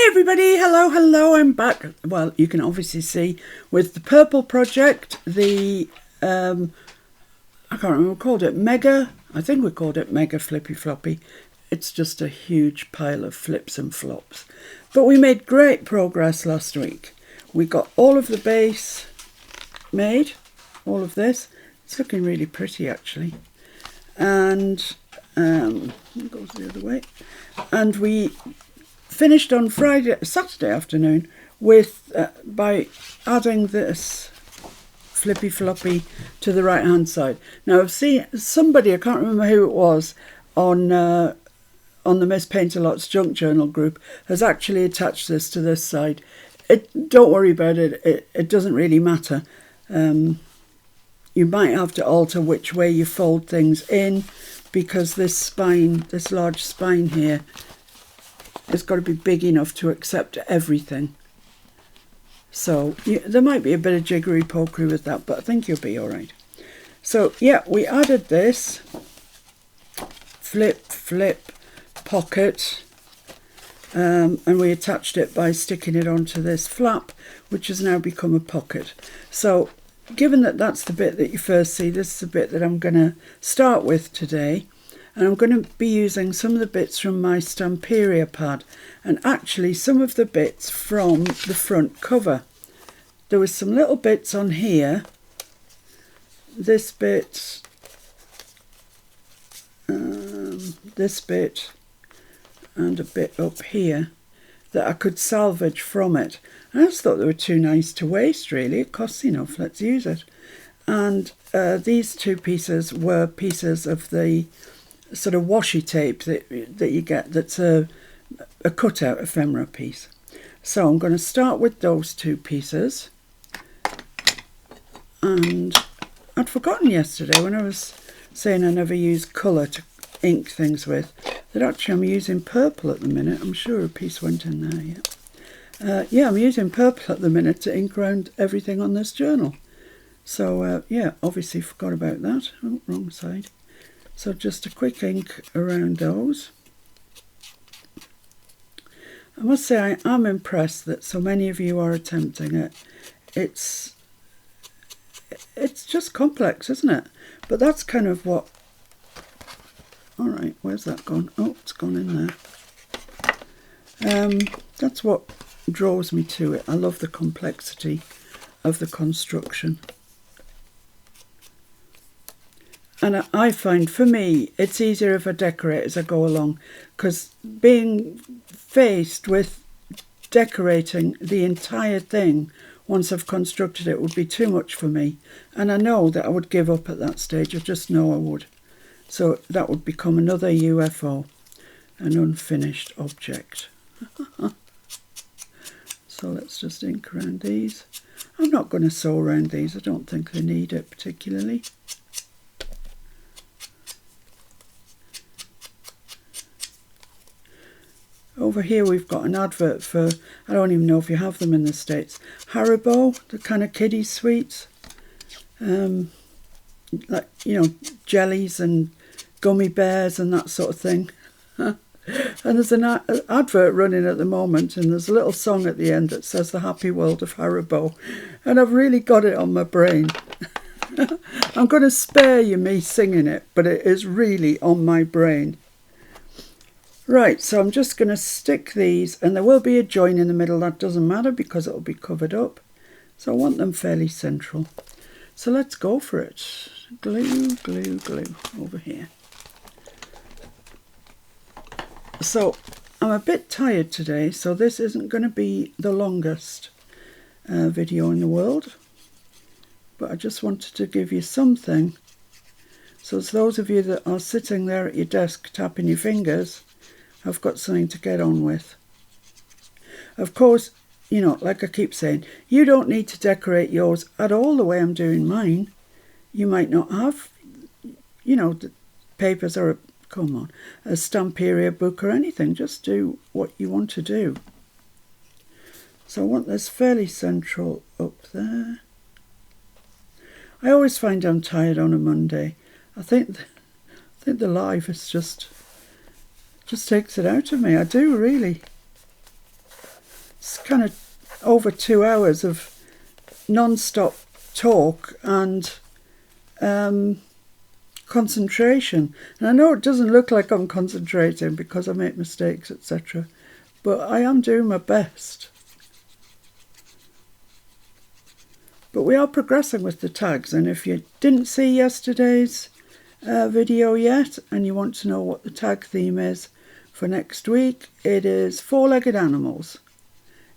Everybody, hello, I'm back. Well, you can obviously see with the purple project, the, I can't remember what we called it, I think we called it Mega Flippy Floppy. It's just a huge pile of flips and flops. But we made great progress last week. We got all of the base made, all of this. It's looking really pretty actually. And, it goes the other way. And we finished on Saturday afternoon with by adding this Flippy Floppy to the right hand side. Now I've seen somebody, I can't remember who it was, on the Miss Paint-A-Lot's Junk Journal group has actually attached this to this side. Don't worry about it, it doesn't really matter. You might have to alter which way you fold things in, because this spine, this large spine here, it's got to be big enough to accept everything. So there might be a bit of jiggery pokery with that, but I think you'll be all right. So yeah, we added this flip pocket, and we attached it by sticking it onto this flap, which has now become a pocket. So given that that's the bit that you first see, this is the bit that I'm going to start with today. And I'm going to be using some of the bits from my Stamperia pad, and actually some of the bits from the front cover. There was some little bits on here, this bit, this bit, and a bit up here that I could salvage from it. And I just thought they were too nice to waste really. It costs enough, let's use it. And these two pieces were pieces of the sort of washi tape that you get, that's a cutout ephemera piece. So I'm going to start with those two pieces. And I'd forgotten yesterday when I was saying I never use colour to ink things with, that actually I'm using purple at the minute. I'm sure a piece went in there, yeah. I'm using purple at the minute to ink around everything on this journal. So yeah, obviously forgot about that. Oh, wrong side. So just a quick ink around those. I must say I am impressed that so many of you are attempting it. It's just complex, isn't it? But that's kind of what... All right, where's that gone? Oh, it's gone in there. That's what draws me to it. I love the complexity of the construction. And I find, for me, it's easier if I decorate as I go along, because being faced with decorating the entire thing once I've constructed it would be too much for me. And I know that I would give up at that stage. I just know I would. So that would become another UFO, an unfinished object. So let's just ink around these. I'm not going to sew around these. I don't think they need it particularly. Over here we've got an advert for, I don't even know if you have them in the States, Haribo, the kind of kiddie sweets. Like, you know, jellies and gummy bears and that sort of thing. And there's an advert running at the moment, and there's a little song at the end that says the happy world of Haribo. And I've really got it on my brain. I'm going to spare you me singing it, but it is really on my brain. Right, so I'm just going to stick these, and there will be a join in the middle. That doesn't matter because it will be covered up. So I want them fairly central. So let's go for it. Glue, glue, glue over here. So I'm a bit tired today, so this isn't going to be the longest video in the world. But I just wanted to give you something. So it's those of you that are sitting there at your desk tapping your fingers, I've got something to get on with. Of course, you know, like I keep saying, you don't need to decorate yours at all the way I'm doing mine. You might not have, you know, the papers or a Stamperia book or anything. Just do what you want to do. So I want this fairly central up there. I always find I'm tired on a Monday. I think the live is just takes it out of me. I do really. it's kind of over 2 hours of non-stop talk and concentration. And I know it doesn't look like I'm concentrating because I make mistakes, etc. But I am doing my best. But we are progressing with the tags, and if you didn't see yesterday's video yet and you want to know what the tag theme is for next week, it is four-legged animals.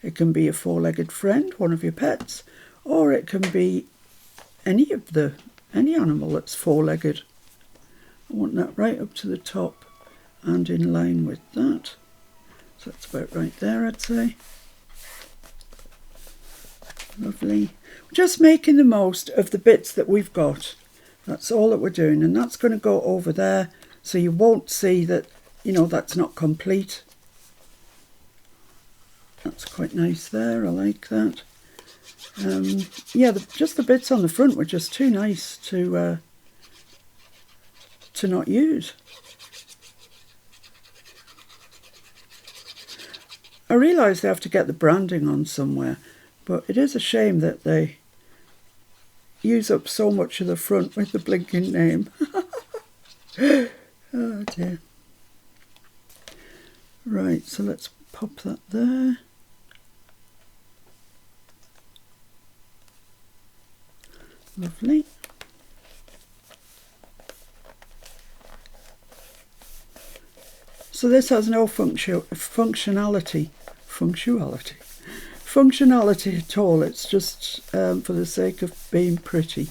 It can be a four-legged friend, one of your pets, or it can be any animal that's four-legged. I want that right up to the top and in line with that. So that's about right there, I'd say. Lovely. We're just making the most of the bits that we've got. That's all that we're doing, and that's going to go over there, so you won't see that, you know, that's not complete. That's quite nice there, I like that. Yeah, just the bits on the front were just too nice to not use. I realise they have to get the branding on somewhere, but it is a shame that they use up so much of the front with the blinking name. Oh dear. Right, so let's pop that there. Lovely. So this has no functionality at all. It's just for the sake of being pretty.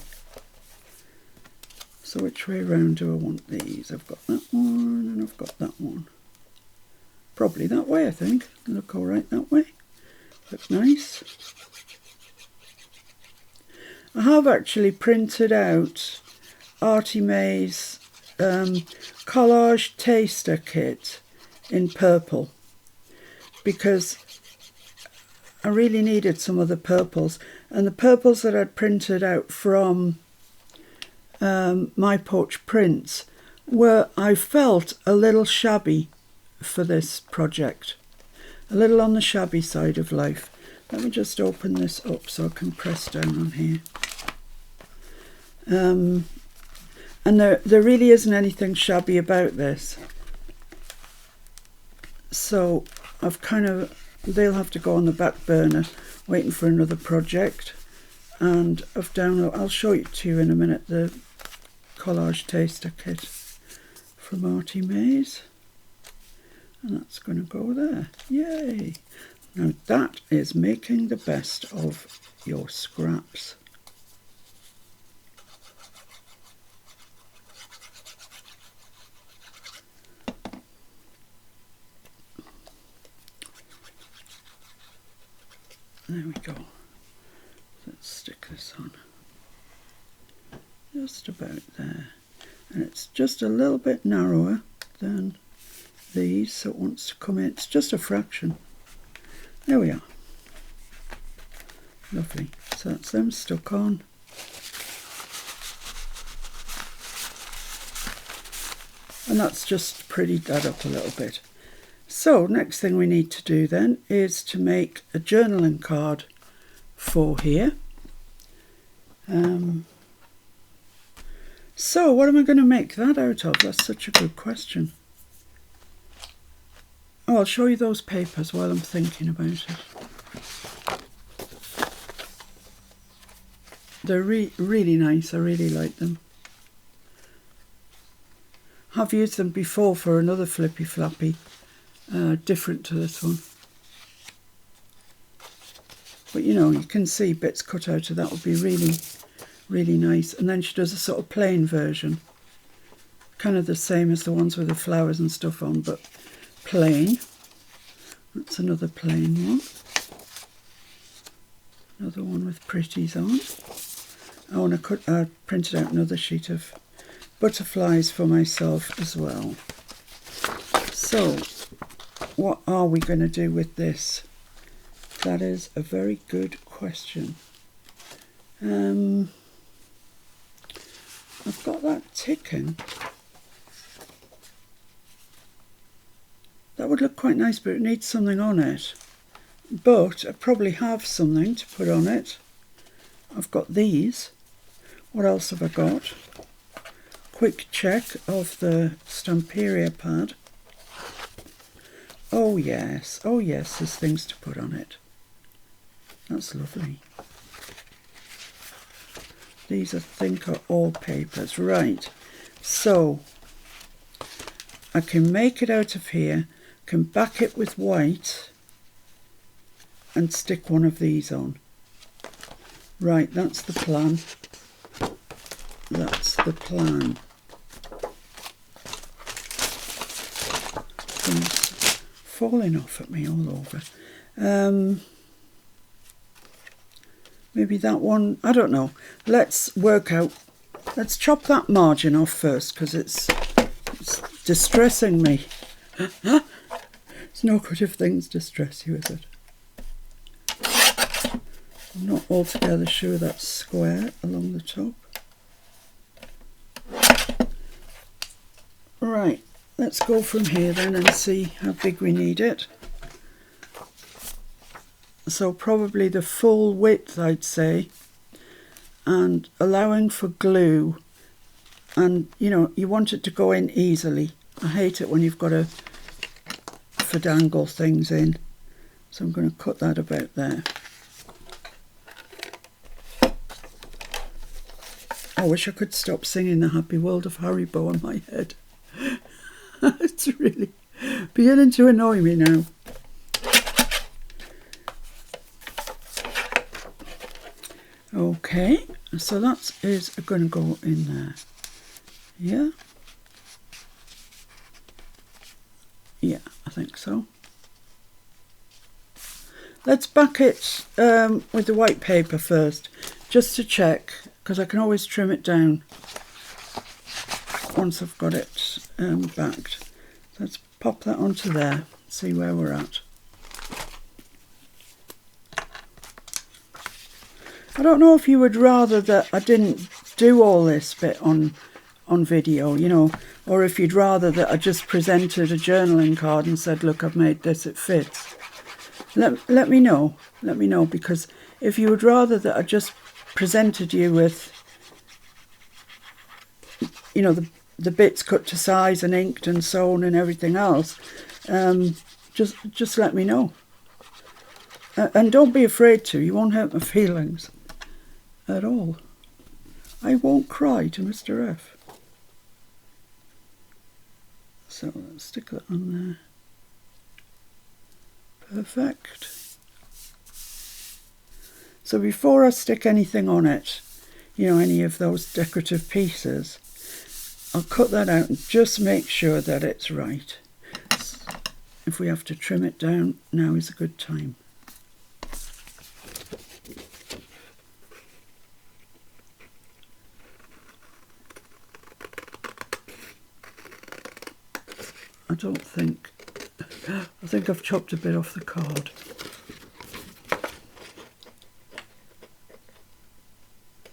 So which way around do I want these? I've got that one and I've got that one. Probably that way, I think. Look all right that way. Look nice. I have actually printed out Artie May's collage taster kit in purple because I really needed some of the purples, and the purples that I'd printed out from My Porch Prints were, I felt, a little shabby for this project, a little on the shabby side of life. Let me just open this up so I can press down on here. And there really isn't anything shabby about this. So I've they'll have to go on the back burner waiting for another project. And I've downloaded, I'll show it to you in a minute, the collage taster kit from Artie May's. And that's going to go there. Yay! Now that is making the best of your scraps. There we go. Let's stick this on. Just about there. And it's just a little bit narrower than these, so it wants to come in. It's just a fraction. There we are. Lovely. So that's them stuck on. And that's just prettied that up a little bit. So next thing we need to do then is to make a journaling card for here. So what am I going to make that out of? That's such a good question. Oh, I'll show you those papers while I'm thinking about it. They're really nice. I really like them. I've used them before for another Flippy Flappy. Different to this one, but you know, you can see bits cut out of that would be really nice. And then she does a sort of plain version, kind of the same as the ones with the flowers and stuff on, but plain. That's another plain one, another one with pretties on. Oh, and I printed out another sheet of butterflies for myself as well. So what are we going to do with this? That is a very good question. I've got that ticking. That would look quite nice, but it needs something on it. but I probably have something to put on it. I've got these. What else have I got? Quick check of the Stamperia pad. Oh yes, there's things to put on it. That's lovely. These I think are all papers. Right, so I can make it out of here, can back it with white and stick one of these on. Right, that's the plan. That's the plan. Things falling off at me all over. Maybe that one, I don't know. Let's work out, let's chop that margin off first because it's distressing me. It's no good if things distress you, is it? I'm not altogether sure that's square along the top. Right, let's go from here then and see how big we need it. So probably the full width, I'd say, and allowing for glue, and you know, you want it to go in easily. I hate it when you've got to finagle things in, so I'm going to cut that about there. I wish I could stop singing the Happy World of Haribo in my head. It's really beginning to annoy me now. Okay, so that is going to go in there. Yeah? Yeah, I think so. Let's back it with the white paper first, just to check, because I can always trim it down once I've got it backed. So let's pop that onto there, see where we're at. I don't know if you would rather that I didn't do all this bit on video, you know, or if you'd rather that I just presented a journaling card and said, look, I've made this, it fits. Let me know, because if you would rather that I just presented you with, you know, the bits cut to size and inked and sewn and everything else, just let me know. And don't be afraid to, you won't hurt my feelings at all. I won't cry to Mr. F. So let's stick that on there. Perfect. So before I stick anything on it, you know, any of those decorative pieces, I'll cut that out and just make sure that it's right. If we have to trim it down, now is a good time. I think I've chopped a bit off the card.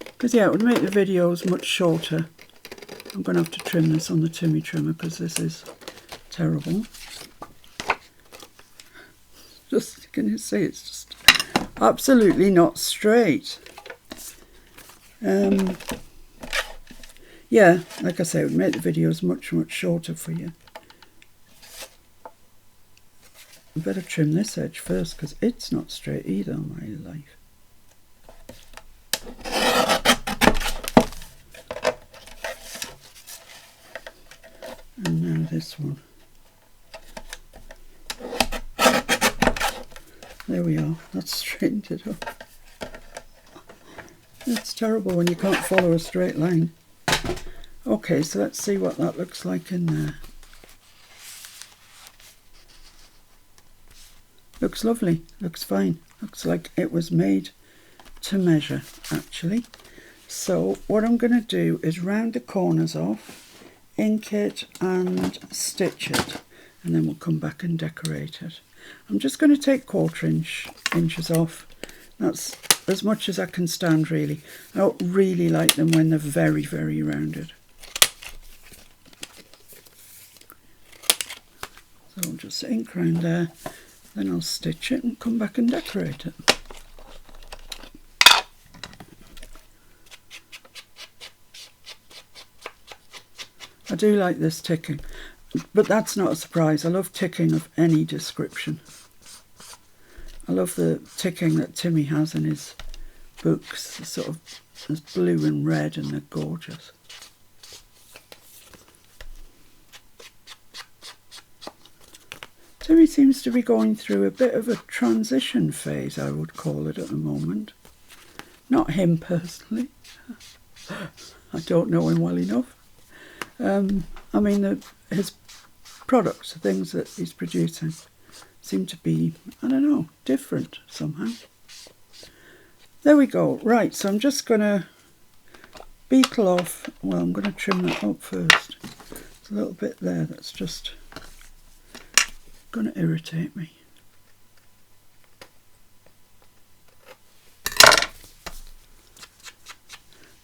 Because yeah, it would make the videos much shorter. I'm going to have to trim this on the Timmy trimmer because this is terrible. Just, can you see, it's just absolutely not straight. Yeah, like I say, it would make the videos much shorter for you. I better trim this edge first because it's not straight either, my life. And now this one. There we are, that's straightened it up. It's terrible when you can't follow a straight line. Okay, so let's see what that looks like in there. Looks lovely, looks fine. Looks like it was made to measure, actually. So what I'm going to do is round the corners off, ink it and stitch it, and then we'll come back and decorate it. I'm just going to take 1/4 inches off. That's as much as I can stand, really. I don't really like them when they're very, very rounded. So I'll just ink round there. Then I'll stitch it and come back and decorate it. I do like this ticking, but that's not a surprise. I love ticking of any description. I love the ticking that Timmy has in his books. It's sort of it's blue and red and they're gorgeous. Timmy seems to be going through a bit of a transition phase, I would call it, at the moment. Not him personally. I don't know him well enough. I mean, his products, the things that he's producing, seem to be, I don't know, different somehow. There we go. Right, so I'm just going to beetle off. Well, I'm going to trim that up first. There's a little bit there that's just going to irritate me.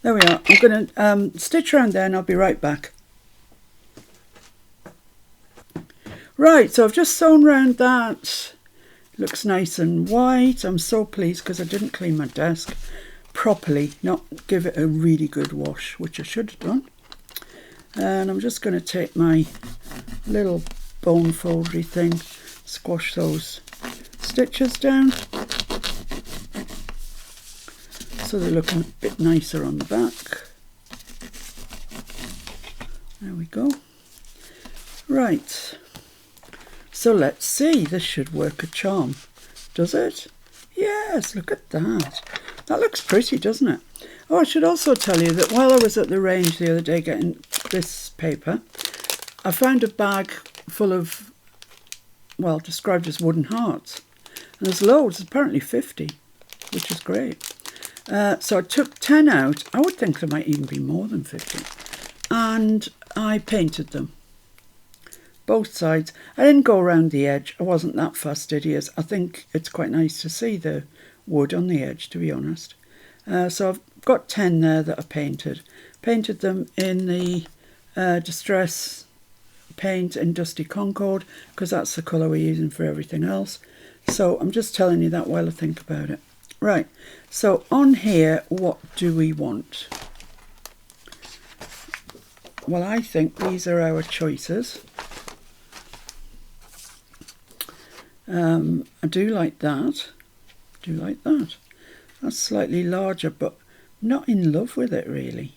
There we are. I'm going to stitch around there and I'll be right back. Right, so I've just sewn around that. Looks nice and white. I'm so pleased because I didn't clean my desk properly, not give it a really good wash, which I should have done. And I'm just going to take my little bone foldery thing, squash those stitches down so they're looking a bit nicer on the back. There we go. Right. So let's see, this should work a charm. Does it? Yes, look at that. That looks pretty, doesn't it? Oh, I should also tell you that while I was at the range the other day getting this paper, I found a bag full of, well, described as wooden hearts. And there's loads, apparently 50, which is great. So I took 10 out. I would think there might even be more than 50. And I painted them. Both sides. I didn't go around the edge. I wasn't that fastidious. I think it's quite nice to see the wood on the edge, to be honest. So I've got 10 there that I painted. Painted them in the Distress paint in Dusty Concord because that's the colour we're using for everything else. So I'm just telling you that while I think about it. Right, so on here, what do we want? Well, I think these are our choices. I do like that. Do like that. That's slightly larger, but I'm not in love with it really.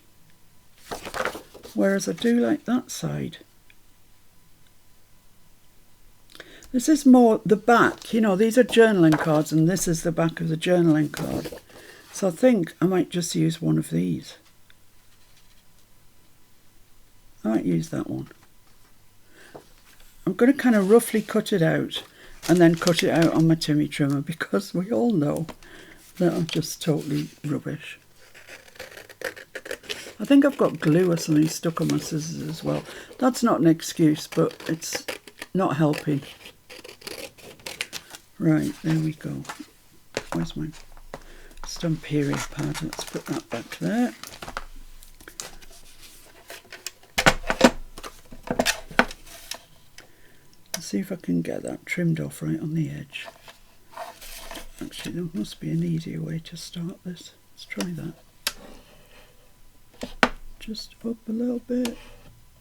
Whereas I do like that side. This is more the back. You know, these are journaling cards and this is the back of the journaling card. So I think I might just use one of these. I might use that one. I'm going to kind of roughly cut it out and then cut it out on my Timmy trimmer because we all know that I'm just totally rubbish. I think I've got glue or something stuck on my scissors as well. That's not an excuse, but it's not helping. Right, there we go. Where's my stump period pad? Let's put that back there. Let's see if I can get that trimmed off right on the edge. Actually, there must be an easier way to start this. Let's try that. Just up a little bit.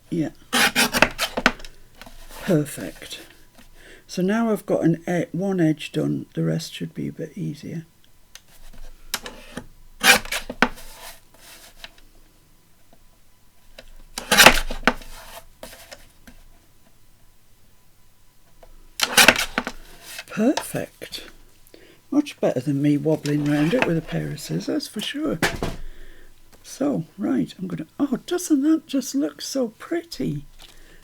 Yeah. Perfect. So now I've got one edge done, the rest should be a bit easier. Perfect. Much better than me wobbling around it with a pair of scissors, for sure. So, right, I'm going to... Oh, doesn't that just look so pretty?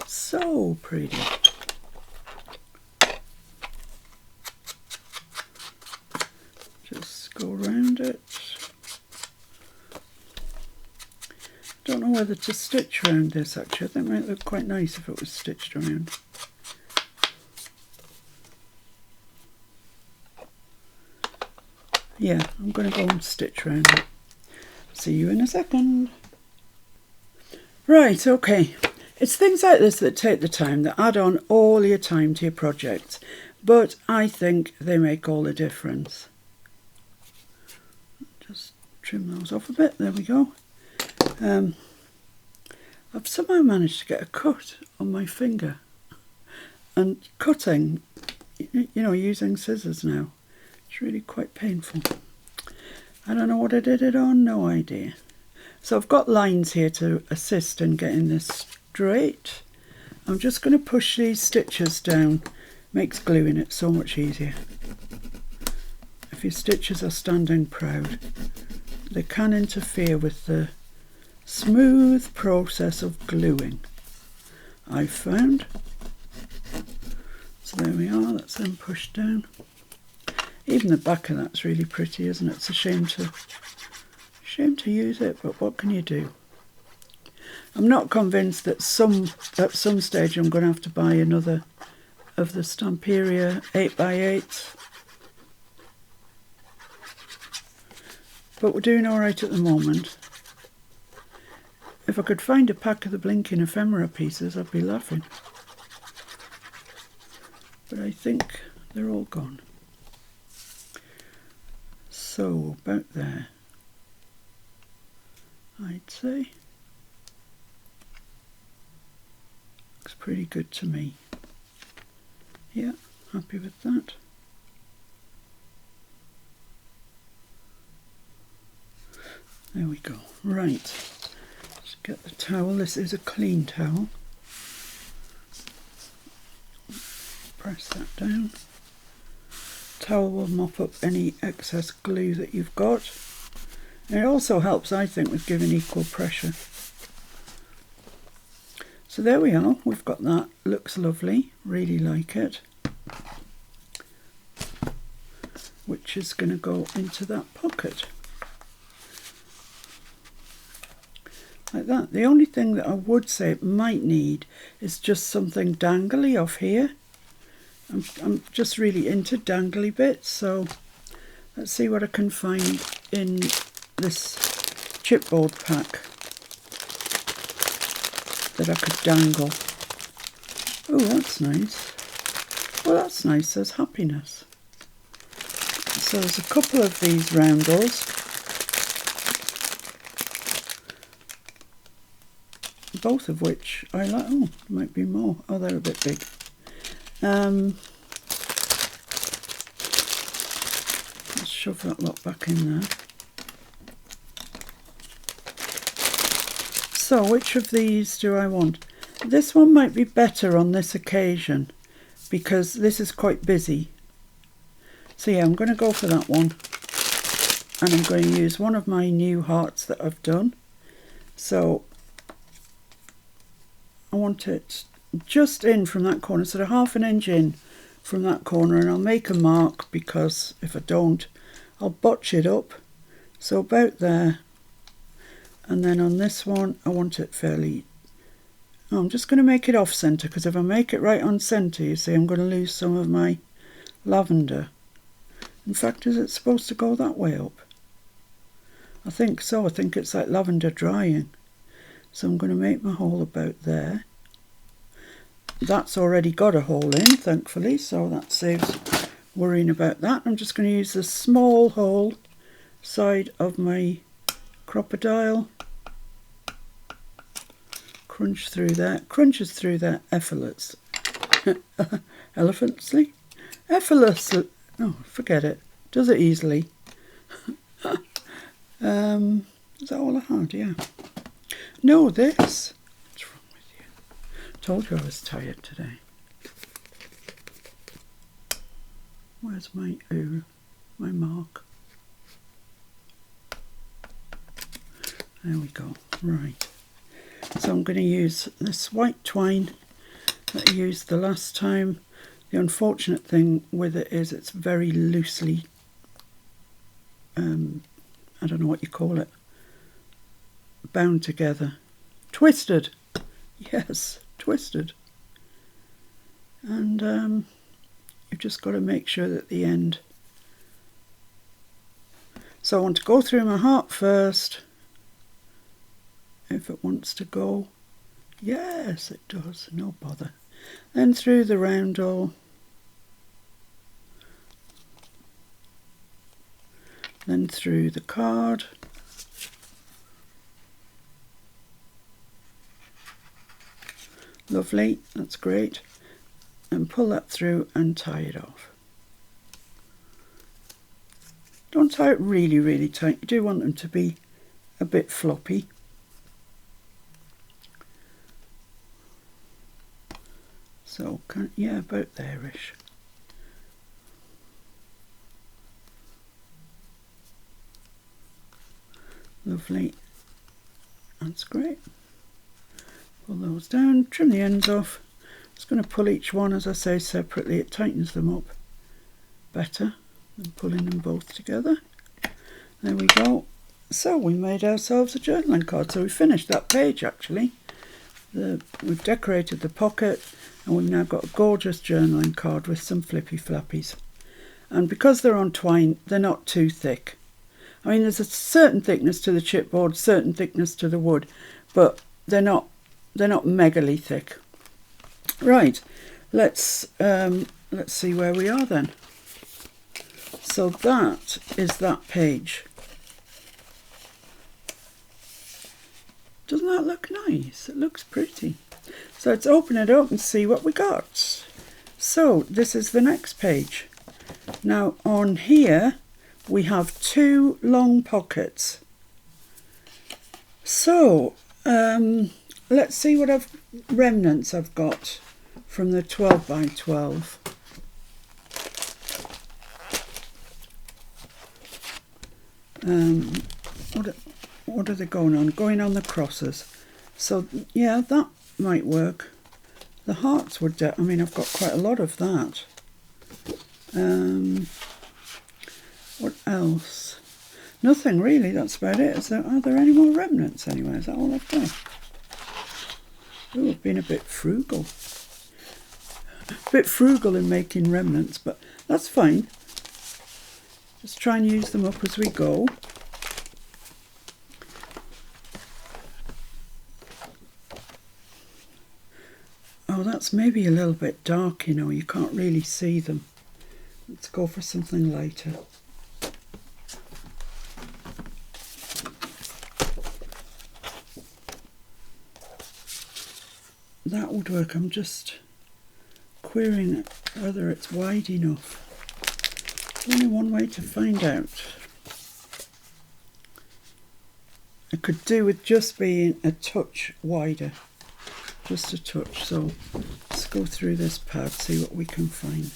So pretty. Just go around it. Don't know whether to stitch around this, actually. I think it might look quite nice if it was stitched around. Yeah, I'm going to go and stitch around it. See you in a second. Right, okay. It's things like this that take the time, that add on all your time to your projects. but I think they make all the difference. Just trim those off a bit. There we go. I've somehow managed to get a cut on my finger, and cutting, you know, using scissors now, it's really quite painful. I don't know what I did it on, no idea. So I've got lines here to assist in getting this straight. I'm just going to push these stitches down. Makes gluing it so much easier. If your stitches are standing proud, they can interfere with the smooth process of gluing, I've found. So there we are, that's then pushed down. Even the back of that's really pretty, isn't it? It's a shame to use it, but what can you do? I'm not convinced that at some stage I'm going to have to buy another of the Stamperia 8x8. But we're doing alright at the moment. If I could find a pack of the blinking ephemera pieces, I'd be laughing. But I think they're all gone. So, about there, I'd say. Looks pretty good to me. Yeah, happy with that. There we go. Right. Get the towel. This is a clean towel. Press that down. Towel will mop up any excess glue that you've got. And it also helps, I think, with giving equal pressure. So there we are. We've got that. Looks lovely. Really like it. Which is going to go into that pocket. Like that. The only thing that I would say it might need is just something dangly off here. I'm just really into dangly bits, so let's see what I can find in this chipboard pack that I could dangle. Oh, that's nice. Well, that's nice. There's happiness. So there's a couple of these roundels. Both of which I like. Oh, there might be more. Oh, they're a bit big. Let's shove that lot back in there. So, which of these do I want? This one might be better on this occasion because this is quite busy. So yeah, I'm going to go for that one. And I'm going to use one of my new hearts that I've done. So I want it just in from that corner, sort of half an inch in from that corner, and I'll make a mark because if I don't, I'll botch it up. So about there, and then on this one, I want it fairly, I'm just going to make it off centre because if I make it right on centre, you see, I'm going to lose some of my lavender. In fact, is it supposed to go that way up? I think so. I think it's like lavender drying. So I'm going to make my hole about there. That's already got a hole in, thankfully, so that saves worrying about that. I'm just going to use the small hole side of my crocodile. Crunch through there. Crunches through there effortlessly. Effortlessly? Effortlessly. Oh, forget it. Does it easily. Is that all I had? Yeah. No, this. What's wrong with you? Told you I was tired today. Where's my mark? There we go. Right. So I'm going to use this white twine that I used the last time. The unfortunate thing with it is it's very loosely, I don't know what you call it, bound together. Twisted. Yes, twisted. And you've just got to make sure that the end. So I want to go through my heart first. If it wants to go. Yes, it does. No bother. Then through the roundel. then through the card. Lovely, that's great. And pull that through and tie it off. Don't tie it really, really tight. You do want them to be a bit floppy. So, yeah, about there-ish. Lovely. That's great. Pull those down, trim the ends off. Just going to pull each one, as I say, separately. It tightens them up better than pulling them both together. There we go. So we made ourselves a journaling card. So we finished that page actually. We've decorated the pocket and we've now got a gorgeous journaling card with some flippy flappies. And because they're on twine, they're not too thick. I mean, there's a certain thickness to the chipboard, certain thickness to the wood, but they're not megally thick. Right, let's see where we are then. So that is that page. Doesn't that look nice? It looks pretty. So let's open it up and see what we got. So this is the next page. Now on here we have 2 long pockets. So let's see what remnants I've got from the 12 by 12. What are they going on? Going on the crosses. So yeah, that might work. The hearts would, I mean, I've got quite a lot of that. What else? Nothing really, that's about it. Are there any more remnants anyway? Is that all I've got? Oh, I've been a bit frugal. A bit frugal in making remnants, but that's fine. Just try and use them up as we go. Oh, that's maybe a little bit dark, you know, you can't really see them. Let's go for something lighter. That would work. I'm just querying whether it's wide enough. There's only one way to find out. I could do with just being a touch wider. Just a touch. So let's go through this pad, see what we can find.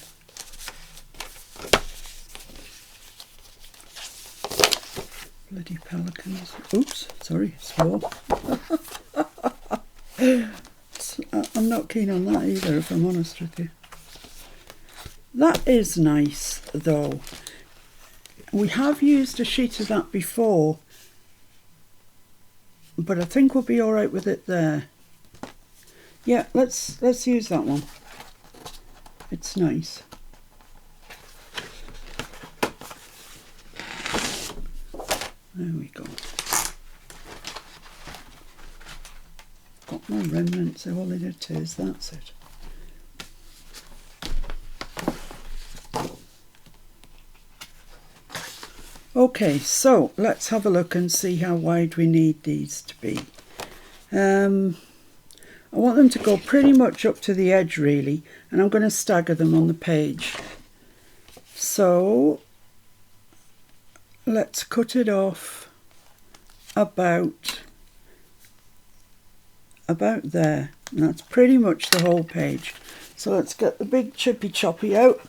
Bloody pelicans. Oops, sorry, swore. I'm not keen on that either, if I'm honest with you. That is nice though. We have used a sheet of that before, but I think we'll be alright with it there. Yeah, let's use that one. It's nice. There we go. Got my remnants, all it is, that's it. Okay, so let's have a look and see how wide we need these to be. I want them to go pretty much up to the edge really, and I'm going to stagger them on the page. So let's cut it off about there, and that's pretty much the whole page. So let's get the big chippy choppy out.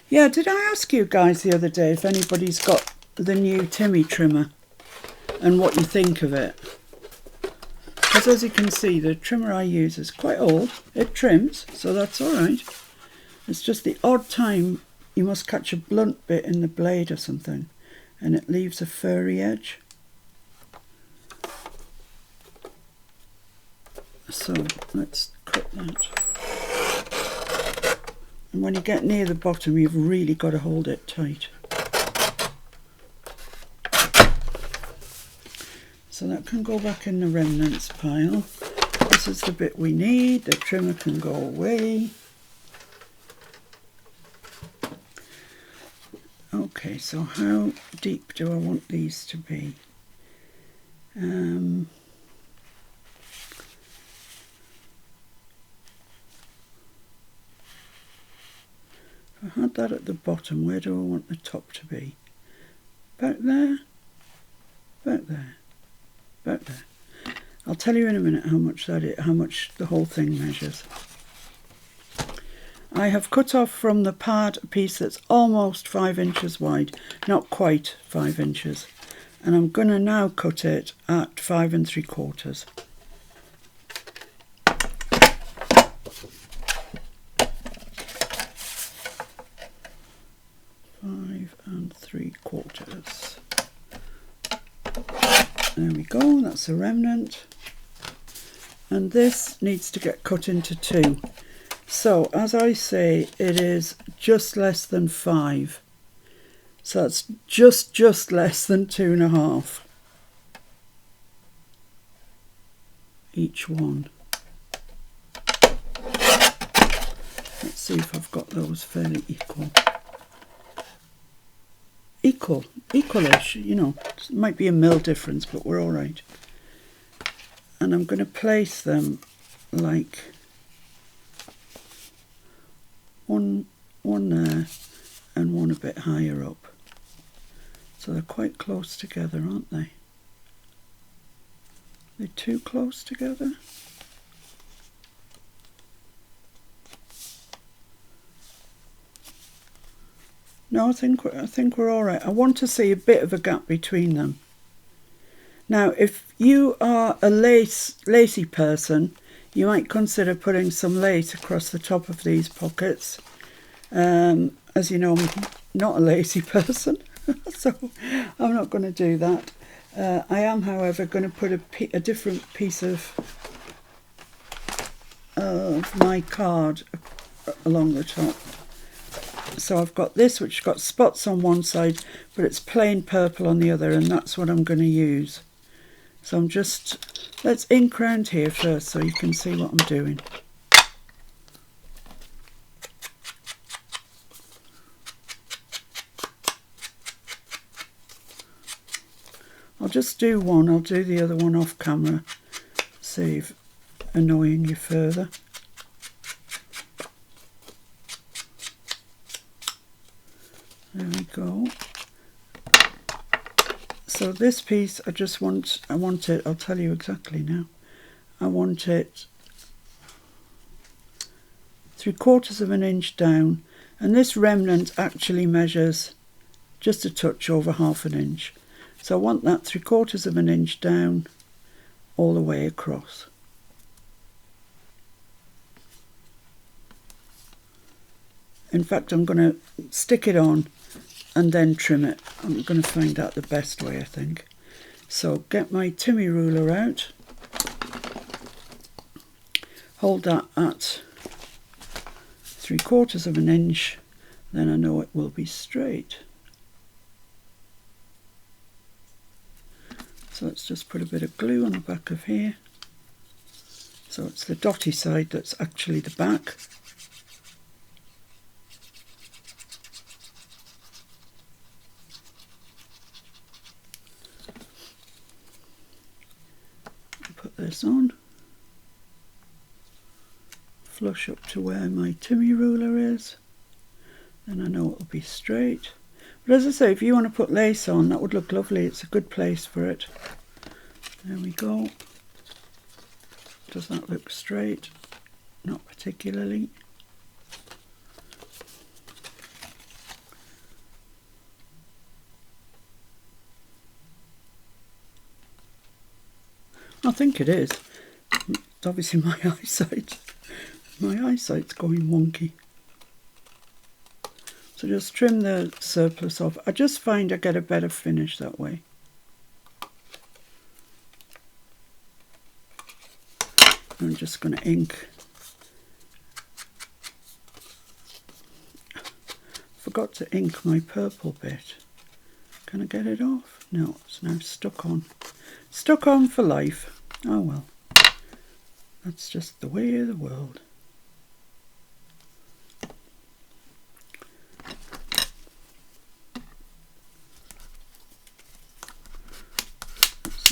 Yeah, did I ask you guys the other day if anybody's got the new Timmy trimmer and what you think of it? Because as you can see, the trimmer I use is quite old. It trims, so that's alright. It's just the odd time you must catch a blunt bit in the blade or something and it leaves a furry edge. So let's cut that. And when you get near the bottom, you've really got to hold it tight. So that can go back in the remnants pile. This is the bit we need. The trimmer can go away. Okay, so how deep do I want these to be? If I had that at the bottom, where do I want the top to be? About there? About there? About there. I'll tell you in a minute how much how much the whole thing measures. I have cut off from the pad a piece that's almost 5 inches wide, not quite 5 inches, and I'm going to now cut it at 5 3/4. 5 3/4. There we go, that's a remnant. And this needs to get cut into 2. So, as I say, it is just less than 5. So that's just less than 2.5 each one. Let's see if I've got those fairly equal. Equalish, you know, it might be a mil difference, but we're all right. And I'm going to place them like one there and one a bit higher up. So they're quite close together, aren't they? They're too close together. No, I think we're all right. I want to see a bit of a gap between them. Now, if you are a lacy person, you might consider putting some lace across the top of these pockets. As you know, I'm not a lacy person, so I'm not going to do that. I am, however, going to put a different piece of my card along the top. So I've got this, which has got spots on one side, but it's plain purple on the other, and that's what I'm going to use. So let's ink round here first so you can see what I'm doing. I'll just do one, I'll do the other one off camera, save annoying you further. There we go. So this piece, I want it, I'll tell you exactly now. I want it 3/4 of an inch down, and this remnant actually measures just a touch over 1/2 an inch. So I want that 3/4 of an inch down all the way across. In fact, I'm going to stick it on and then trim it. I'm going to find out the best way, I think. So get my Timmy ruler out, hold that at 3/4 of an inch, then I know it will be straight. So let's just put a bit of glue on the back of here. So it's the dotty side that's actually the back. Put this on, flush up to where my Timmy ruler is, then I know it'll be straight. But as I say, if you want to put lace on, that would look lovely. It's a good place for it. There we go. Does that look straight? Not particularly. I think it is. It's obviously my eyesight. My eyesight's going wonky. So just trim the surplus off. I just find I get a better finish that way. I'm just going to ink. Forgot to ink my purple bit. Can I get it off? No, it's now stuck on. Stuck on for life. Oh well. That's just the way of the world.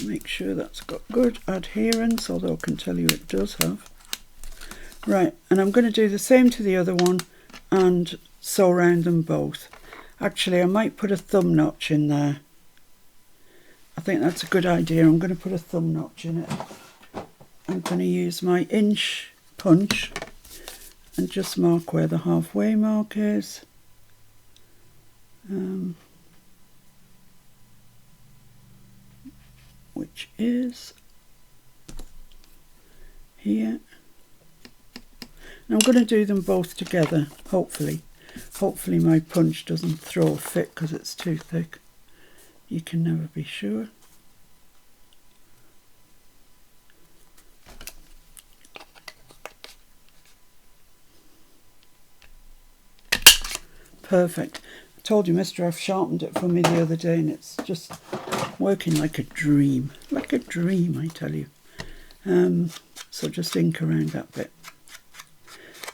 Make sure that's got good adherence, although I can tell you it does have. Right, and I'm going to do the same to the other one and sew around them both. Actually, I might put a thumb notch in there. I think that's a good idea. I'm going to put a thumb notch in it. I'm going to use my inch punch and just mark where the halfway mark is. Which is here. And I'm going to do them both together, hopefully. Hopefully my punch doesn't throw a fit because it's too thick. You can never be sure. Perfect. I told you Mr. F sharpened it for me the other day and it's just working like a dream. Like a dream, I tell you. So just ink around that bit.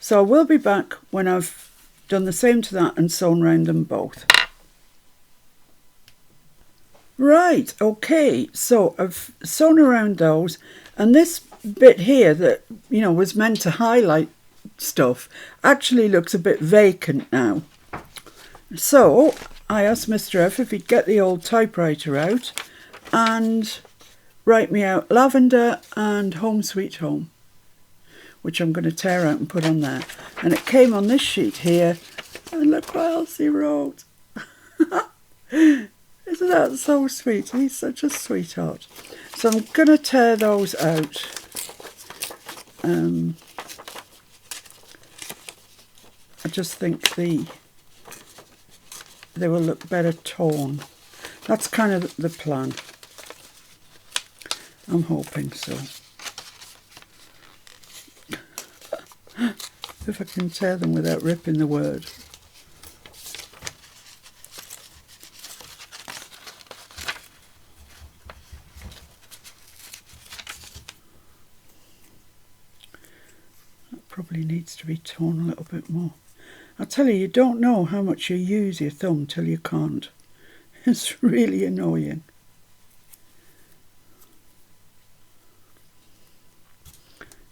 So I will be back when I've done the same to that and sewn around them both. Right, okay, so I've sewn around those, and this bit here that, you know, was meant to highlight stuff actually looks a bit vacant now. So I asked Mr. F if he'd get the old typewriter out and write me out Lavender and Home Sweet Home, which I'm going to tear out and put on there. And it came on this sheet here, and look what else he wrote. Isn't that so sweet? He's such a sweetheart. So I'm going to tear those out. I just think they will look better torn. That's kind of the plan. I'm hoping so. If I can tear them without ripping the word. That probably needs to be torn a little bit more. I tell you, you don't know how much you use your thumb till you can't. It's really annoying.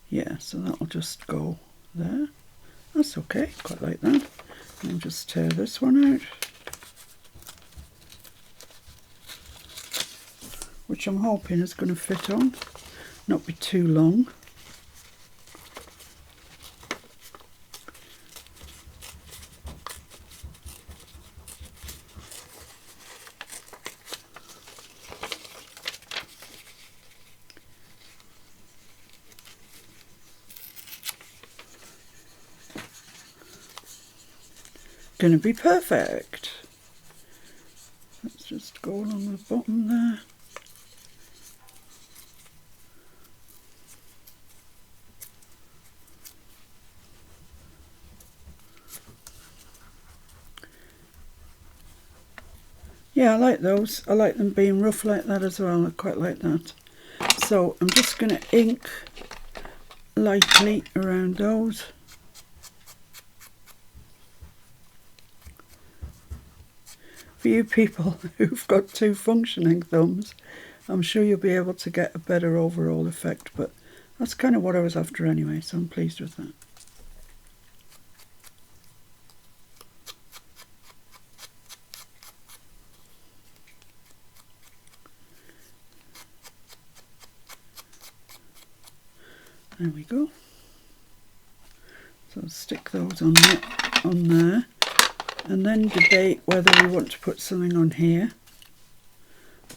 Yeah, so that'll just go there. That's okay, quite like that. And just tear this one out, which I'm hoping is going to fit on, not be too long. Going to be perfect. Let's just go along the bottom there. Yeah, I like those. I like them being rough like that as well. I quite like that. So I'm just going to ink lightly around those. For you people who've got two functioning thumbs, I'm sure you'll be able to get a better overall effect, but that's kind of what I was after anyway, so I'm pleased with that. There we go. So I'll stick those on there. And then debate whether we want to put something on here,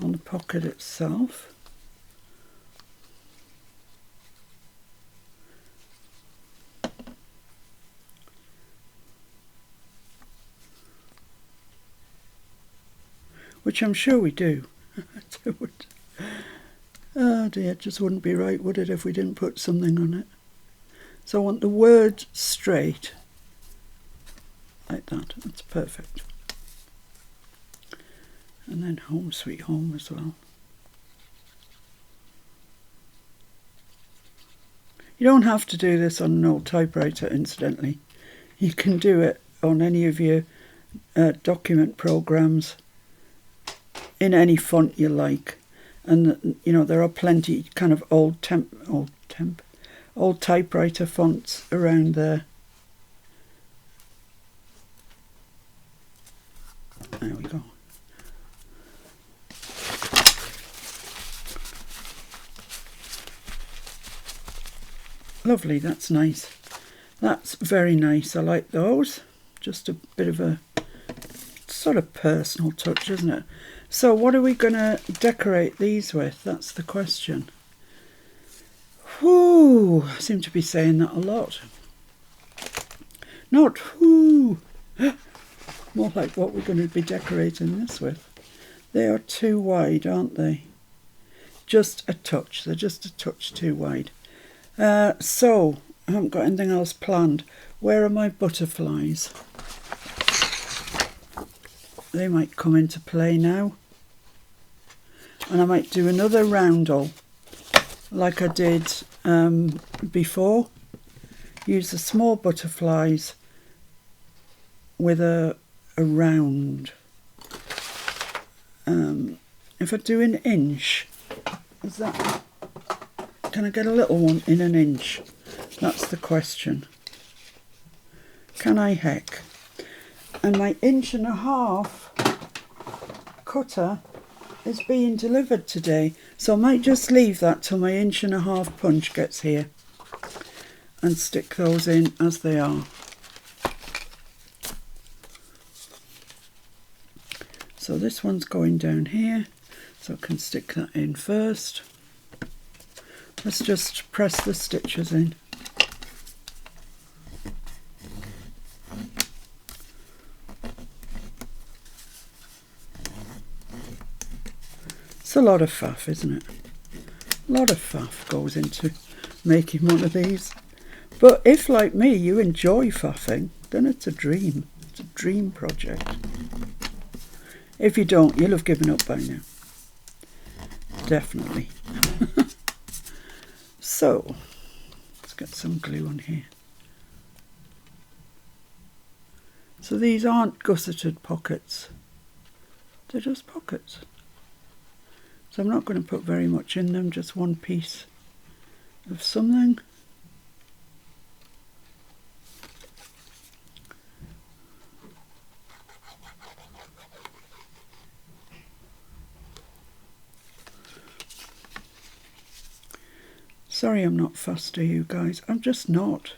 on the pocket itself. Which I'm sure we do. Oh dear, it just wouldn't be right, would it, if we didn't put something on it. So I want the word straight. Like that, that's perfect. And then Home Sweet Home as well. You don't have to do this on an old typewriter, incidentally. You can do it on any of your document programs in any font you like. And you know, there are plenty kind of old typewriter fonts around there. There we go. Lovely, that's nice. That's very nice. I like those. Just a bit of a sort of personal touch, isn't it? So what are we going to decorate these with? That's the question. Whoo! I seem to be saying that a lot. Not whoo! More like what we're going to be decorating this with. They are too wide, aren't they? Just a touch. They're just a touch too wide. So, I haven't got anything else planned. Where are my butterflies? They might come into play now. And I might do another roundel like I did before. Use the small butterflies with a round. If I do an inch, is that... Can I get a little one in an inch? That's the question. Can I heck? And my 1.5 inch cutter is being delivered today, so I might just leave that till my 1.5 inch punch gets here and stick those in as they are. So this one's going down here, so I can stick that in first. Let's just press the stitches in. It's a lot of faff, isn't it? A lot of faff goes into making one of these. But if, like me, you enjoy faffing, then it's a dream. It's a dream project. If you don't, you'll have given up by now. Definitely. So, let's get some glue on here. So these aren't gusseted pockets. They're just pockets. So I'm not going to put very much in them, just one piece of something. Sorry I'm not faster, you guys. I'm just not.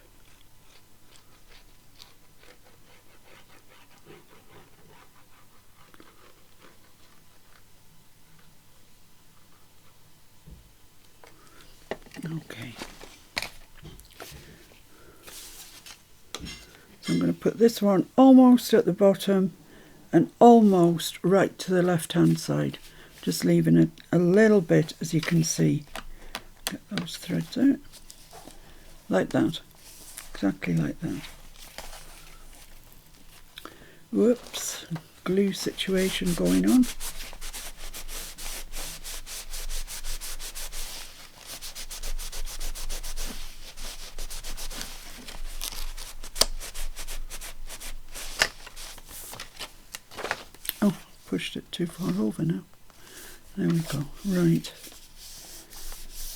Okay. So I'm going to put this one almost at the bottom and almost right to the left-hand side. Just leaving it a little bit, as you can see. Get those threads out. Like that. Exactly like that. Whoops. Glue situation going on. Oh, pushed it too far over now. There we go. Right.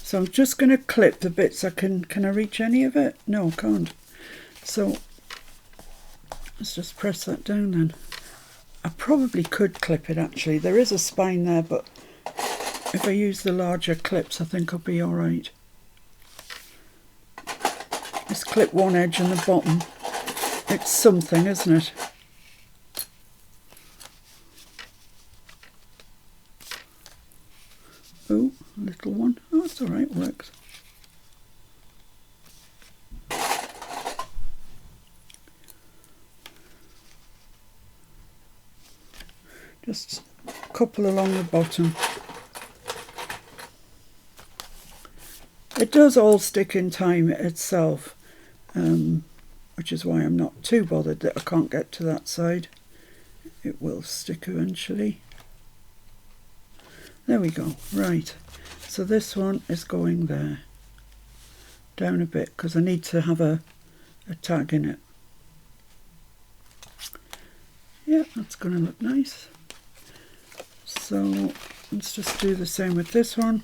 So I'm just going to clip the bits I can I reach any of it? No, I can't. So let's just press that down then. I probably could clip it actually. There is a spine there, but if I use the larger clips, I think I'll be alright. Just clip one edge and the bottom. It's something, isn't it? Oh, a little one. Oh, that's alright, works. Just a couple along the bottom. It does all stick in time itself, which is why I'm not too bothered that I can't get to that side. It will stick eventually. There we go. Right. So this one is going there. Down a bit because I need to have a tag in it. Yeah, that's going to look nice. So let's just do the same with this one.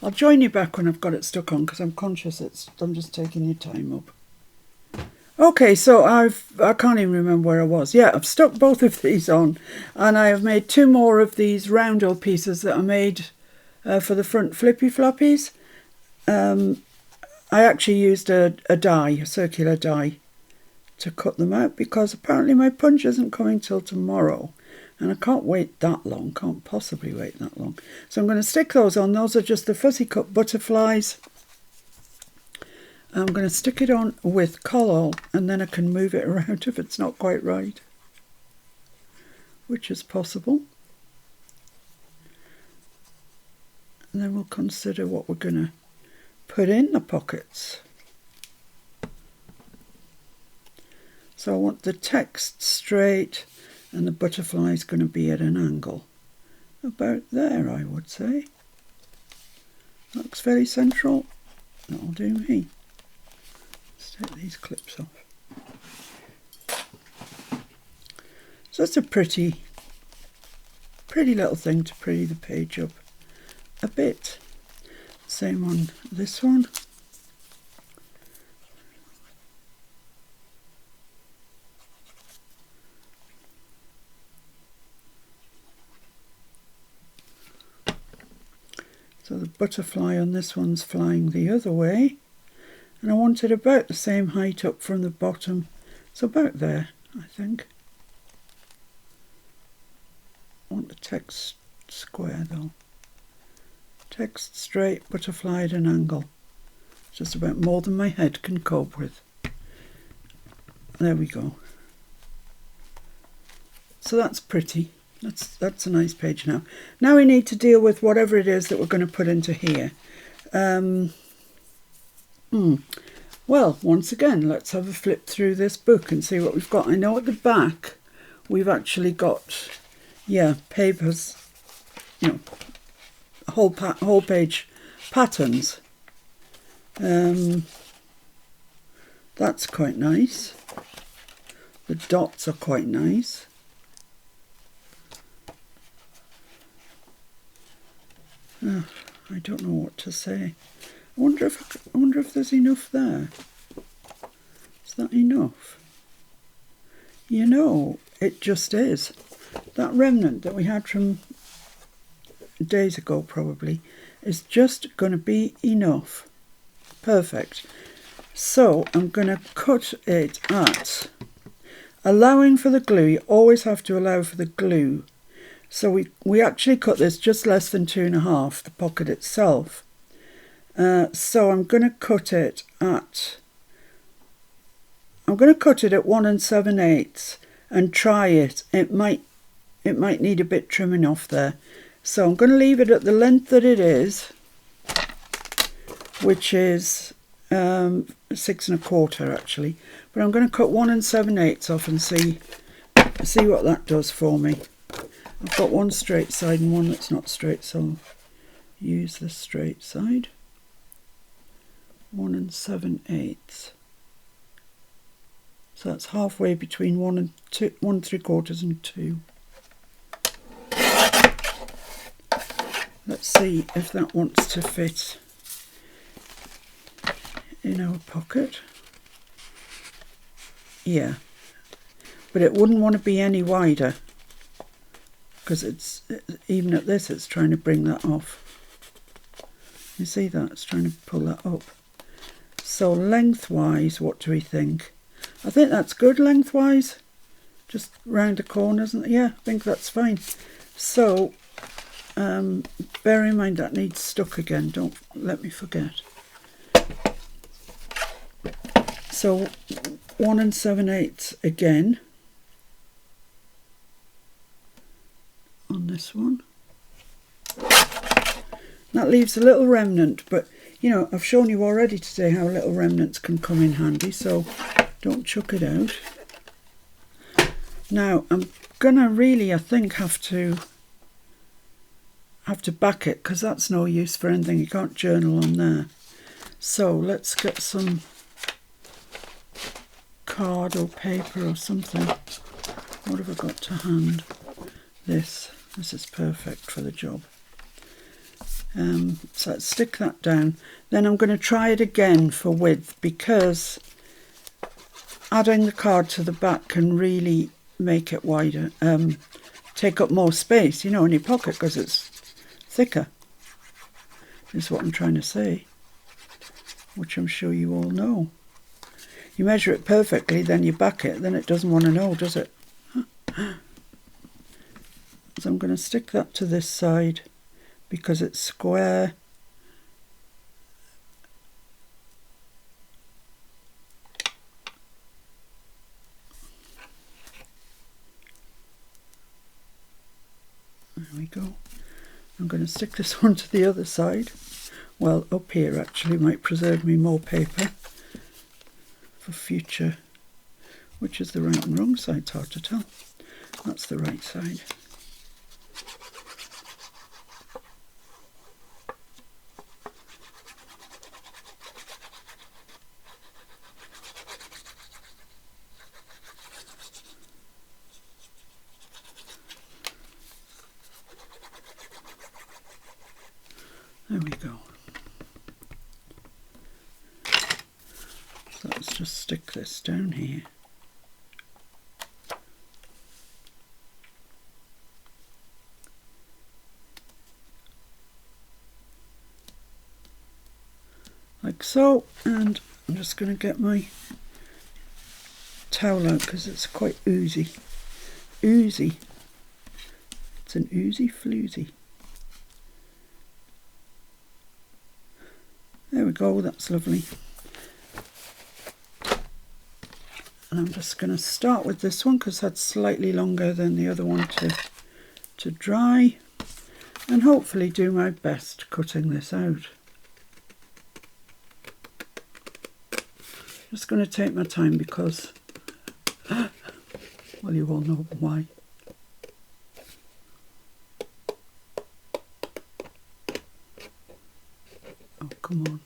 I'll join you back when I've got it stuck on, because I'm conscious I'm just taking your time up. Okay, so I can't even remember where I was. Yeah, I've stuck both of these on, and I have made 2 more of these roundel pieces that I made for the front Flippy Flappies. I actually used a circular die, to cut them out, because apparently my punch isn't coming till tomorrow. And I can't wait that long, can't possibly wait that long. So I'm going to stick those on. Those are just the fuzzy cut butterflies. I'm going to stick it on with collall, and then I can move it around if it's not quite right, which is possible. And then we'll consider what we're going to put in the pockets. So I want the text straight, and the butterfly is going to be at an angle. About there, I would say. Looks very central. That'll do me. Let's take these clips off. So that's a pretty little thing to pretty the page up a bit. Same on this one. So the butterfly on this one's flying the other way, and I want it about the same height up from the bottom, so about there, I think. I want the text square though. Text straight, butterfly at an angle. Just about more than my head can cope with. There we go. So that's pretty. That's a nice page now. Now we need to deal with whatever it is that we're going to put into here. Well, once again, let's have a flip through this book and see what we've got. I know at the back we've actually got, papers, whole page patterns. That's quite nice. The dots are quite nice. I don't know what to say. I wonder if there's enough there. Is that enough? It just is. That remnant that we had from days ago probably is just going to be enough. Perfect. So I'm going to cut it at, allowing for the glue. You always have to allow for the glue. So we actually cut this just less than 2.5, the pocket itself. So I'm going to cut it at 1 7/8 and try it. It might need a bit trimming off there. So I'm going to leave it at the length that it is, which is 6 1/4 actually. But I'm going to cut 1 7/8 off and see what that does for me. I've got one straight side and one that's not straight, so I'll use the straight side. 1 7/8. So that's halfway between 1 3/4 and 2. Let's see if that wants to fit in our pocket. Yeah, but it wouldn't want to be any wider, because it's, even at this, it's trying to bring that off. You see that? It's trying to pull that up. So lengthwise, what do we think? I think that's good lengthwise. Just round the corners. Yeah, I think that's fine. So bear in mind that needs stuck again. Don't let me forget. So 1 7/8 again. On this one. That leaves a little remnant, but I've shown you already today how little remnants can come in handy, so don't chuck it out. Now I'm gonna really, I think, have to back it, because that's no use for anything. You can't journal on there. So let's get some card or paper or something. What have I got to hand? This is perfect for the job. So let's stick that down. Then I'm going to try it again for width, because adding the card to the back can really make it wider, take up more space, you know, in your pocket, because it's thicker, is what I'm trying to say, which I'm sure you all know. You measure it perfectly, then you back it, then it doesn't want to know, does it? So I'm going to stick that to this side because it's square. There we go. I'm going to stick this one to the other side. Well, up here actually might preserve me more paper for future. Which is the right and wrong side? It's hard to tell. That's the right side. There we go. So let's just stick this down here. Like so, and I'm just going to get my towel out because it's quite oozy. Oozy. It's an oozy floozy. There we go, that's lovely. And I'm just going to start with this one because that's slightly longer than the other one to dry, and hopefully do my best cutting this out. Just going to take my time because, well, you all know why. Oh, come on.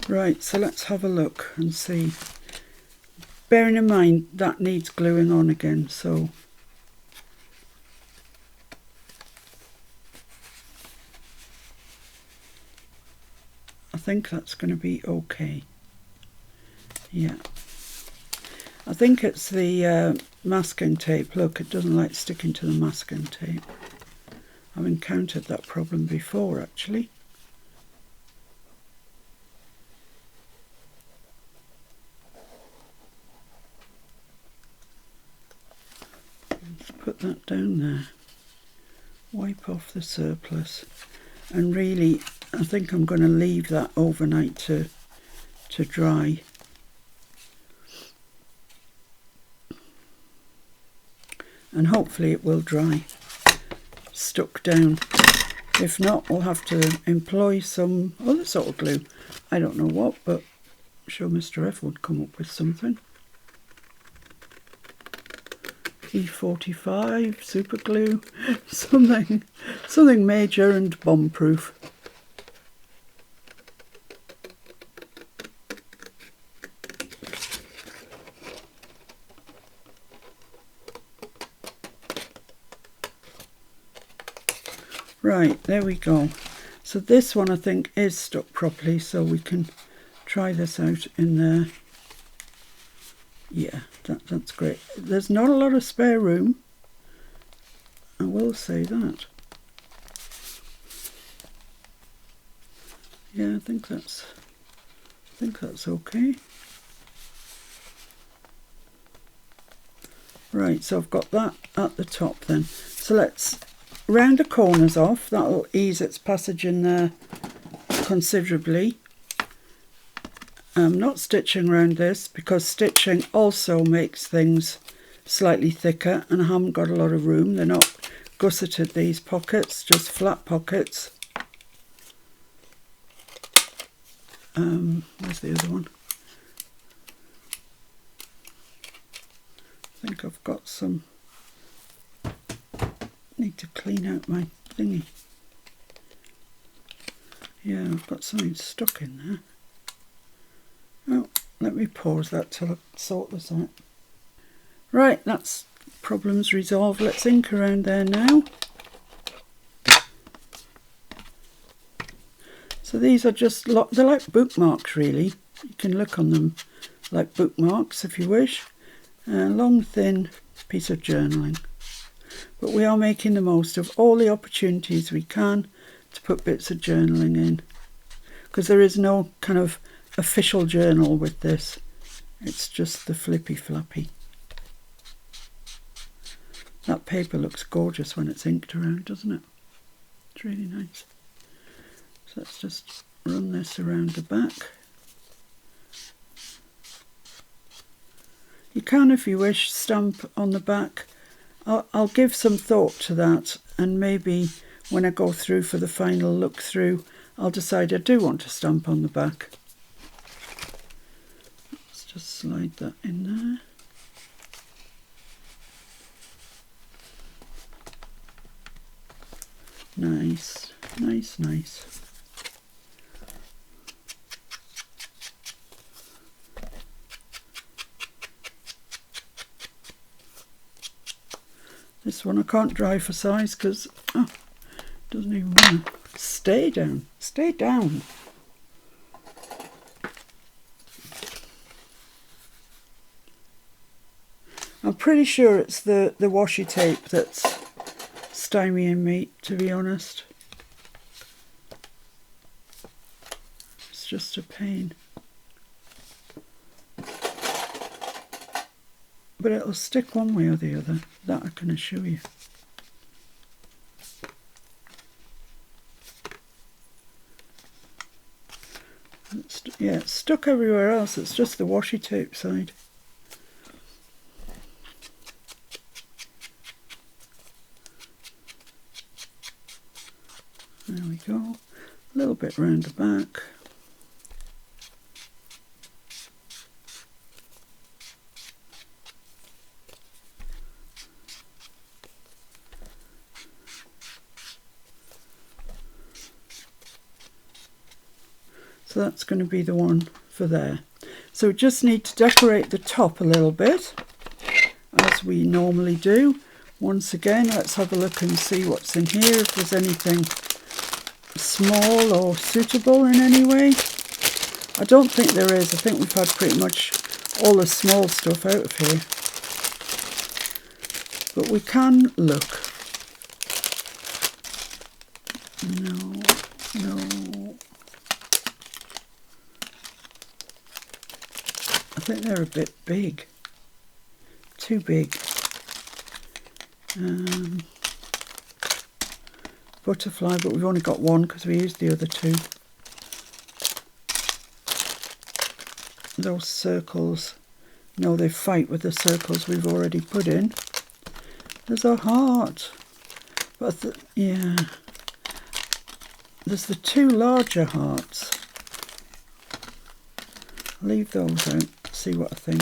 Right, so let's have a look and see. Bearing in mind that needs gluing on again, so I think that's going to be okay. Yeah, I think it's the masking tape. Look, it doesn't like sticking to the masking tape. I've encountered that problem before actually. Put that down there, wipe off the surplus, and really I think I'm going to leave that overnight to dry. And hopefully it will dry, stuck down. If not, we'll have to employ some other sort of glue. I don't know what, but I'm sure Mr. F would come up with something. E45, super glue, something major and bomb proof. Right, there we go. So this one I think is stuck properly, so we can try this out in there. Yeah, that's great. There's not a lot of spare room, I will say that. Yeah, I think that's okay. Right, so I've got that at the top then. So let's round the corners off. That'll ease its passage in there considerably. I'm not stitching around this because stitching also makes things slightly thicker, and I haven't got a lot of room. They're not gusseted, these pockets, just flat pockets. Where's the other one? think I've got some, need to clean out my thingy. Yeah, I've got something stuck in there. Oh, let me pause that till I sort this out. Right, that's problems resolved. Let's ink around there now. So these are just, they're like bookmarks really. You can look on them like bookmarks if you wish. A long thin piece of journaling. But we are making the most of all the opportunities we can to put bits of journaling in. Because there is no kind of official journal with this. It's just the Flippy Flappy. That paper looks gorgeous when it's inked around, doesn't it? It's really nice. So let's just run this around the back. You can, if you wish, stamp on the back. I'll give some thought to that, and maybe when I go through for the final look through, I'll decide I do want to stamp on the back. Let's just slide that in there. Nice, nice, nice. This one I can't dry for size because it doesn't even want to stay down. Stay down. I'm pretty sure it's the washi tape that's stymieing me, to be honest. It's just a pain. But it'll stick one way or the other, that I can assure you. Yeah, it's stuck everywhere else, it's just the washi tape side. There we go. A little bit round the back. So that's going to be the one for there. So we just need to decorate the top a little bit, as we normally do. Once again, let's have a look and see what's in here, if there's anything small or suitable in any way. I don't think there is. I think we've had pretty much all the small stuff out of here. But we can look. No. I think they're a bit big. Too big. Butterfly, but we've only got one because we used the other two. Those circles, no, they fight with the circles we've already put in. There's a heart, but yeah, there's the two larger hearts. I'll leave those out, see what I think.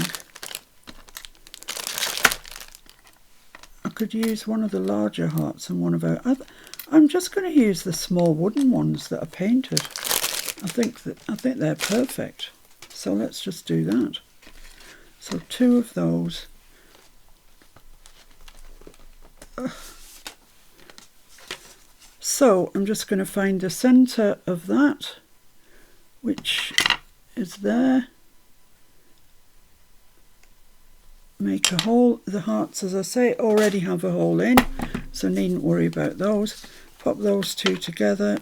I could use one of the larger hearts and one of our other. I'm just going to use the small wooden ones that are painted. I think they're perfect. So let's just do that. So two of those. So I'm just going to find the centre of that, which is there. Make a hole. The hearts, as I say, already have a hole in, so needn't worry about those. Pop those two together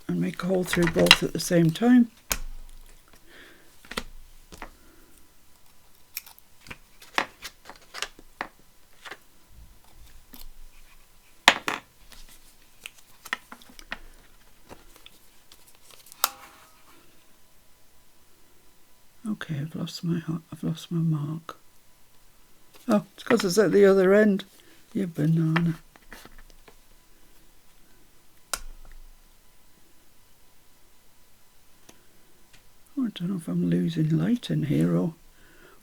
and make a hole through both at the same time. Okay, I've lost my mark. Oh, it's because it's at the other end. You banana. Oh, I don't know if I'm losing light in here or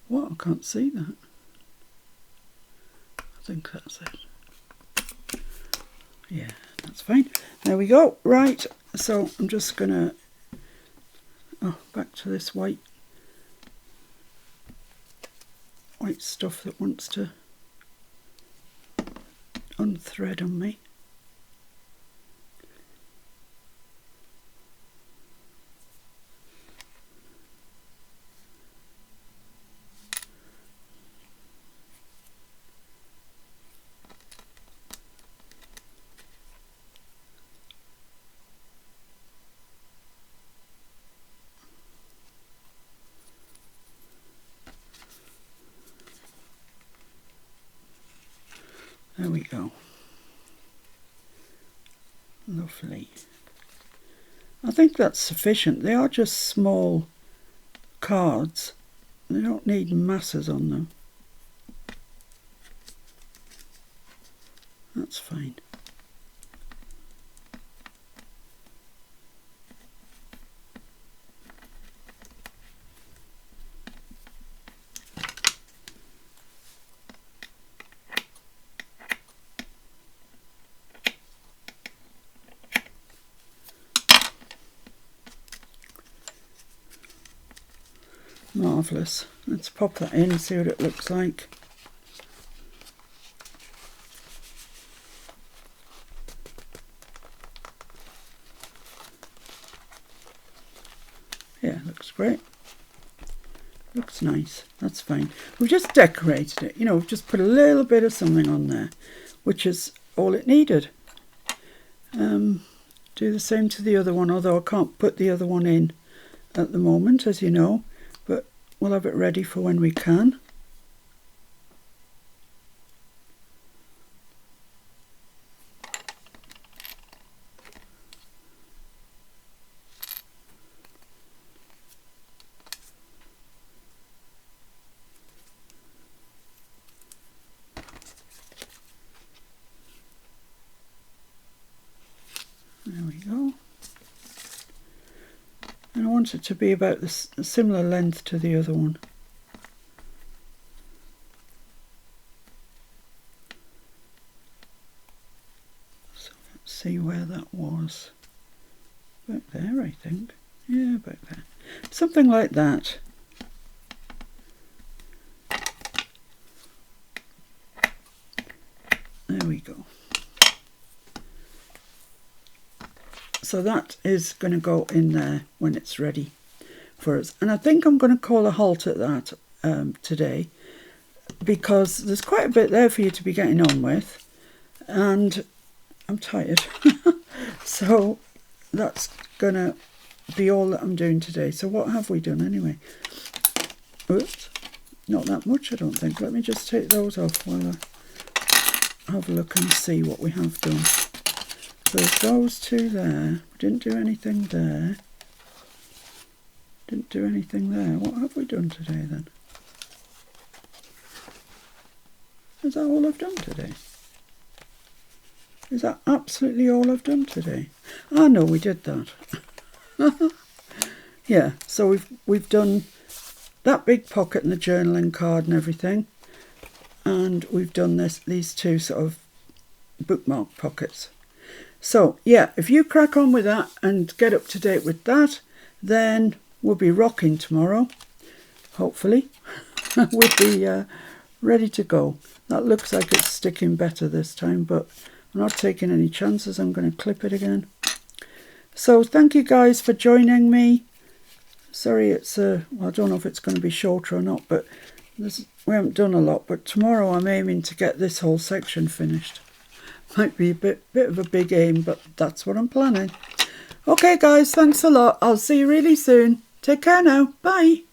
What? I can't see that. I think that's it. Yeah, that's fine. There we go. Right, so I'm just gonna back to this white stuff that wants to unthread on me. There we go. Lovely. I think that's sufficient. They are just small cards. They don't need masses on them. That's fine. Marvellous. Let's pop that in and see what it looks like. Yeah, looks great. Looks nice. That's fine. We've just decorated it. You know, we've just put a little bit of something on there, which is all it needed. Do the same to the other one, although I can't put the other one in at the moment, as you know, but we'll have it ready for when we can. There we go. And I want it to be about a similar length to the other one. So let's see where that was. About there, I think. Yeah, about there. Something like that. There we go. So that is going to go in there when it's ready for us. And I think I'm going to call a halt at that today, because there's quite a bit there for you to be getting on with. And I'm tired. So that's going to be all that I'm doing today. So what have we done anyway? Oops, not that much I don't think. Let me just take those off while I have a look and see what we have done. So there's those two there. We didn't do anything there. Didn't do anything there. What have we done today then? Is that all I've done today? Is that absolutely all I've done today? Ah, no, we did that. Yeah, so we've done that big pocket and the journaling card and everything, and we've done these two sort of bookmark pockets. So yeah, if you crack on with that and get up to date with that, then we'll be rocking tomorrow, hopefully. We'll be ready to go. That looks like it's sticking better this time, but I'm not taking any chances. I'm going to clip it again. So thank you guys for joining me. Sorry it's well, I don't know if it's going to be shorter or not, but we haven't done a lot. But tomorrow I'm aiming to get this whole section finished. Might be a bit of a big aim, but that's what I'm planning. Okay guys, thanks a lot. I'll see you really soon. Take care now. Bye.